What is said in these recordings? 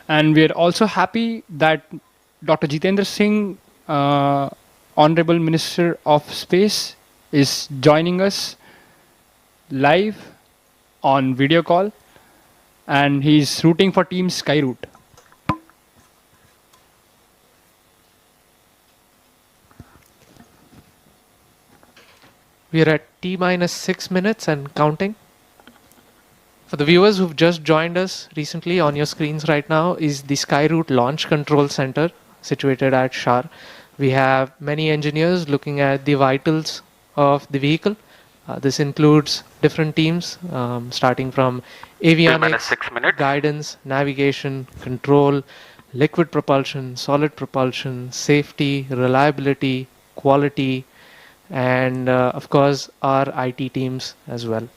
And we are also happy that Dr. Jitendra Singh, Honorable Minister of Space, is joining us live on video call, and he's rooting for Team Skyroot. We are at T minus 6 minutes and counting. For the viewers who've just joined us recently, on your screens right now is the Skyroot Launch Control Center situated at Shar. We have many engineers looking at the vitals of the vehicle. This includes different teams, starting from avionics, guidance, navigation, control, liquid propulsion, solid propulsion, safety, reliability, quality, and of course our IT teams as well.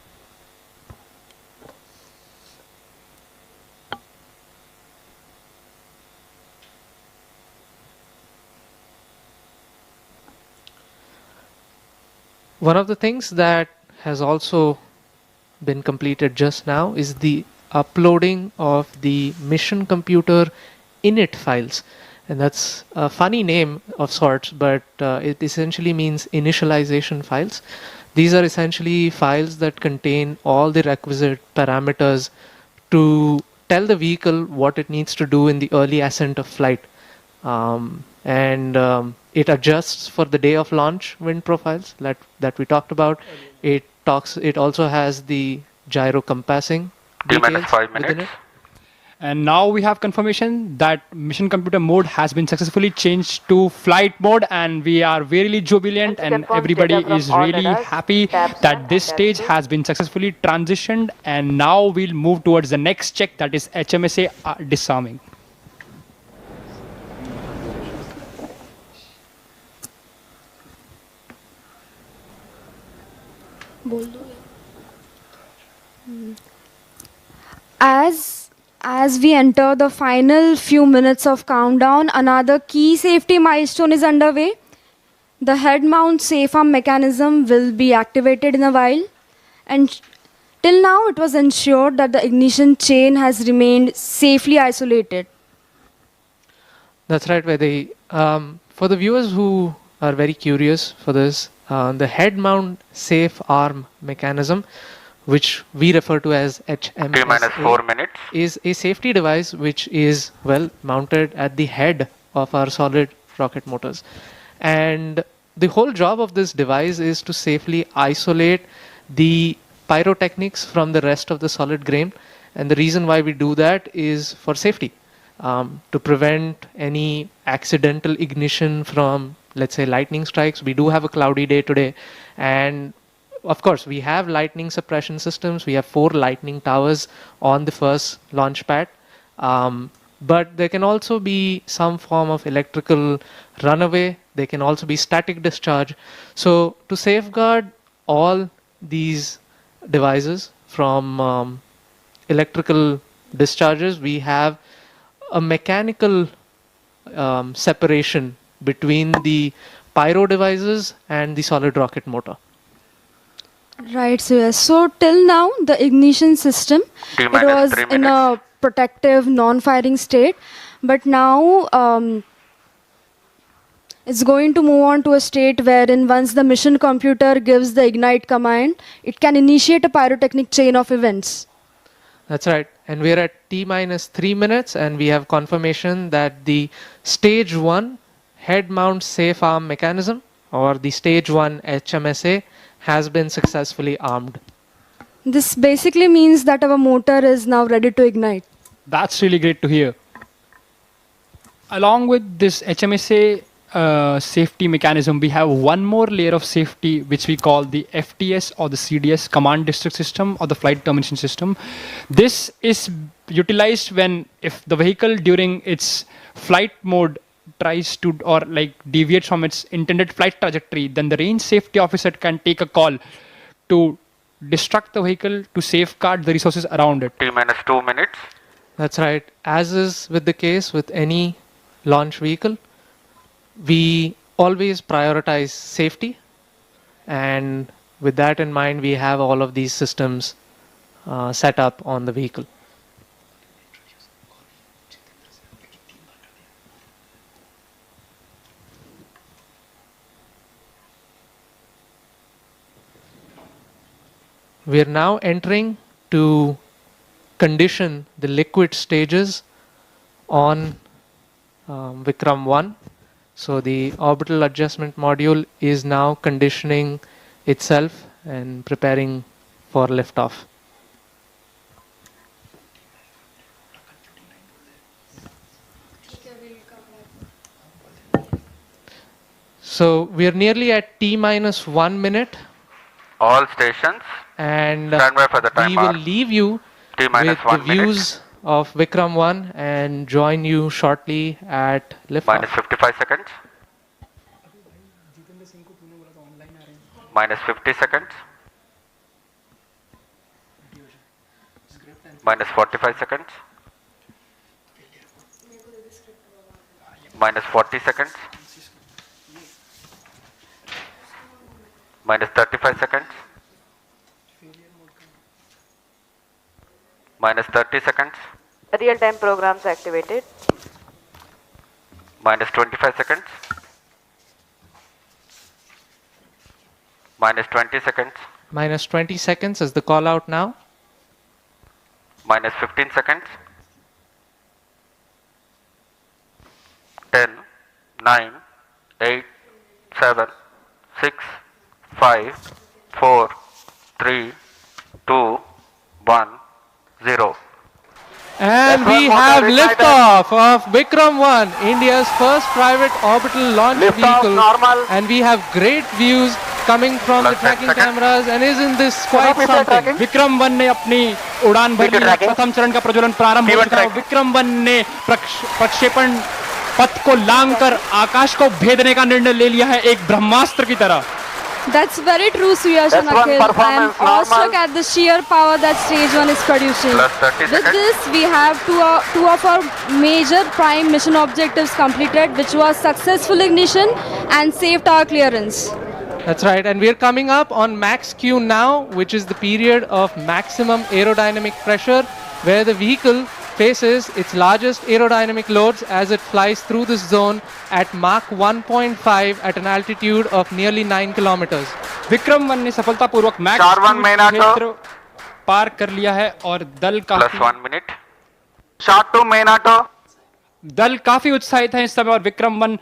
One of the things that has also been completed just now is the uploading of the mission computer init files. And that's a funny name of sorts, but it essentially means initialization files. These are essentially files that contain all the requisite parameters to tell the vehicle what it needs to do in the early ascent of flight. It adjusts for the day of launch wind profiles that we talked about. It also has the gyro compassing details within it. And now we have confirmation that mission computer mode has been successfully changed to flight mode, and we are really jubilant, and everybody is really happy that this stage has been successfully transitioned, and now we'll move towards the next check, that is HMSA disarming. As we enter the final few minutes of countdown, another key safety milestone is underway. The head mount safe arm mechanism will be activated in a while, and till now it was ensured that the ignition chain has remained safely isolated. That's right, Vaidehi. For the viewers who are very curious for this, the head mount safe arm mechanism, which we refer to as HMSA, is a safety device which is mounted at the head of our solid rocket motors. And the whole job of this device is to safely isolate the pyrotechnics from the rest of the solid grain. And the reason why we do that is for safety, to prevent any accidental ignition from, let's say, lightning strikes. We do have a cloudy day today, and of course we have lightning suppression systems. We have 4 lightning towers on the first launch pad, but there can also be some form of electrical runaway. There can also be static discharge. So to safeguard all these devices from electrical discharges, we have a mechanical separation between the pyro devices and the solid rocket motor. Right, so yes. So till now, the ignition system, it was in a protective, non-firing state, but now it's going to move on to a state wherein once the mission computer gives the ignite command, it can initiate a pyrotechnic chain of events. That's right. And we're at T minus 3 minutes, and we have confirmation that the stage 1 head mount safe arm mechanism, or the stage 1 HMSA, has been successfully armed. This basically means that our motor is now ready to ignite. That's really great to hear. Along with this HMSA safety mechanism, we have one more layer of safety which we call the FTS, or the CDS, command district system, or the flight termination system. This is utilized when if the vehicle during its flight mode tries to deviates from its intended flight trajectory, then the range safety officer can take a call to distract the vehicle to safeguard the resources around it. T minus 2 minutes. That's right. As is with the case with any launch vehicle, we always prioritize safety, and with that in mind, we have all of these systems set up on the vehicle. We are now entering to condition the liquid stages on Vikram-1. So the orbital adjustment module is now conditioning itself and preparing for liftoff. So we are nearly at T-minus 1 minute, All stations, and stand by for the we will timer. leave you T with minus the 1 minute. views of Vikram-1 and join you shortly at liftoff. Minus 55 seconds. Minus 50 seconds. Minus 45 seconds. Minus 40 seconds. Minus 35 seconds. Minus 30 seconds. Real-time programs activated. Minus 25 seconds. Minus 20 seconds. Minus 20 seconds is the call out now. Minus 15 seconds. 10, 9, 8, 7, 6, 5, 4, 3, 2, 1, 0. And we F1 have motor liftoff of Vikram-1, India's first private orbital launch Liftoff vehicle. normal. And we have great views coming from the Plus 10 tracking seconds. cameras. And isn't this quite something? विक्रम-1 ने अपनी उड़ान भर ली है। प्रथम चरण का प्रज्वलन प्रारंभ हो चुका है। विक्रम-1 ने प्रक्षेपण पथ को लांघकर आकाश को भेदने का निर्णय ले लिया है, एक ब्रह्मास्त्र की तरह। That's very true, Suyash and F1 Akhil. I am performance awestruck normal. at the sheer power that stage 1 is producing. Plus 30 With seconds. this, we have two of our major prime mission objectives completed, which was successful ignition and safe tower clearance. That's right. And we're coming up on max Q now, which is the period of maximum aerodynamic pressure, where the vehicle faces its largest aerodynamic loads as it flies through this zone at Mach 1.5 at an altitude of nearly 9 kilometers. विक्रम-1 ने सफलतापूर्वक max Star 1 main auto. क्षेत्र पार कर लिया है और Plus 1 minute. Short to main auto. दल काफी उत्साहित है इस समय और विक्रम-1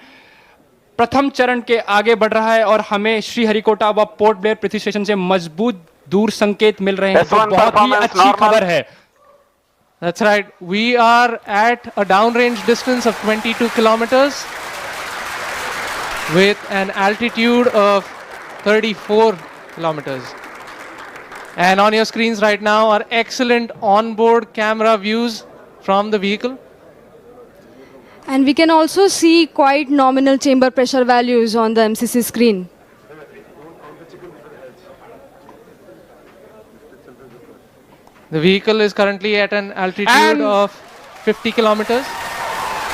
प्रथम चरण के आगे बढ़ रहा है और हमें श्रीहरिकोटा व पोर्ट ब्लेयर पृथ्वी स्टेशन से मजबूत दूर संकेत मिल रहे हैं, जो S1 बहुत ही performance अच्छी normal. खबर है। That's right. We are at a downrange distance of 22 kilometers with an altitude of 34 kilometers. And on your screens right now are excellent onboard camera views from the vehicle. And we can also see quite nominal chamber pressure values on the MCC screen. The vehicle is currently at an altitude And- of 50 kilometers.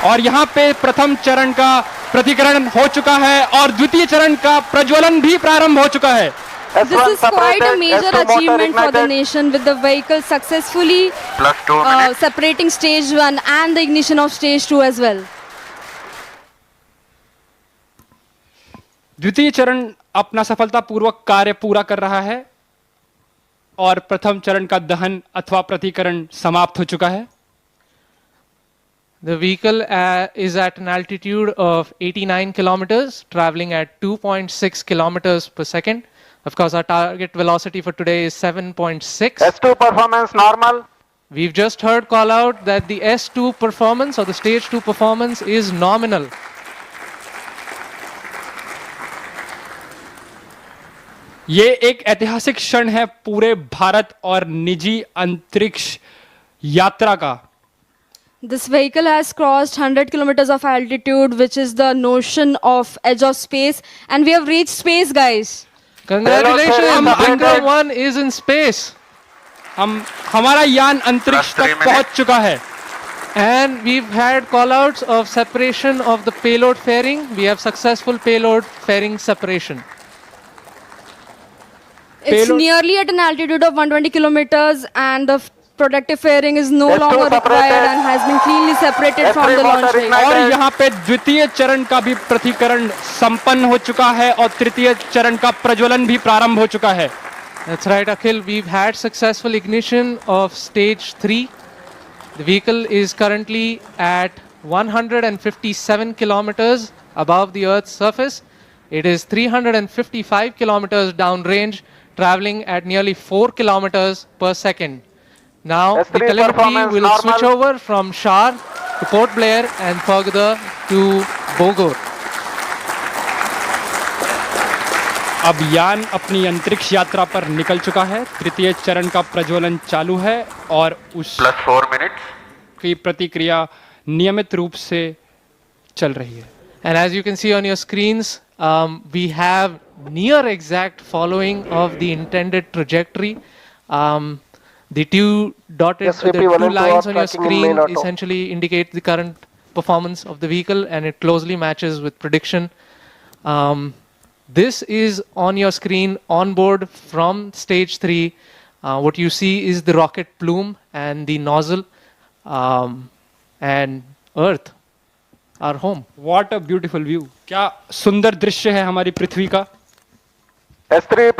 और यहाँ पे प्रथम चरण का प्रतिकरण हो चुका है और द्वितीय चरण का प्रज्वलन भी प्रारंभ हो चुका है। This is quite a major achievement for the nation, with the vehicle successfully Plus 2 minutes. separating stage 1 and the ignition of stage 2 as well. द्वितीय चरण अपना सफलतापूर्वक कार्य पूरा कर रहा है और प्रथम चरण का दहन अथवा प्रतिकरण समाप्त हो चुका है। The vehicle is at an altitude of 89 kilometers, traveling at 2.6 kilometers per second. Of course, our target velocity for today is 7.6. S2 performance normal. We've just heard call out that the S2 performance or the stage 2 performance is nominal. ये एक ऐतिहासिक क्षण है पूरे भारत और निजी अंतरिक्ष यात्रा का। This vehicle has crossed 100 kilometers of altitude, which is the notion of edge of space, and we have reached space, guys. Congratulations, Hello, sir. Vikram-1 is in space. हमारा यान अंतरिक्ष Plus 3 तक पहुंच चुका है। And we've had callouts of separation of the payload fairing. We have successful payload fairing separation. It's Payload- nearly at an altitude of 120 kilometers, and the protective fairing is no S2 longer required separated. and has been cleanly separated from S3 the launch motor vehicle. ignited. और यहाँ पे द्वितीय चरण का भी प्रतिकरण संपन्न हो चुका है और तृतीय चरण का प्रज्वलन भी प्रारंभ हो चुका है। That's right, Akhil. We've had successful ignition of stage 3. The vehicle is currently at 157 kilometers above the Earth's surface. It is 355 kilometers downrange, traveling at nearly 4 kilometers per second. Now, the S3 telemetry performance will normal. switch over from Shar to Port Blair and further to Bogor. अब यान अपनी अंतरिक्ष यात्रा पर निकल चुका है। तृतीय चरण का प्रज्वलन चालू है और +4 minutes. की प्रतिक्रिया नियमित रूप से चल रही है। And as you can see on your screens, we have near exact following of the intended trajectory. The two lines on your screen essentially indicate the current performance of the vehicle, and it closely matches with prediction. This is on your screen on board from stage 3. What you see is the rocket plume and the nozzle, and Earth, our home. What a beautiful view! क्या सुंदर दृश्य है हमारी पृथ्वी का। S3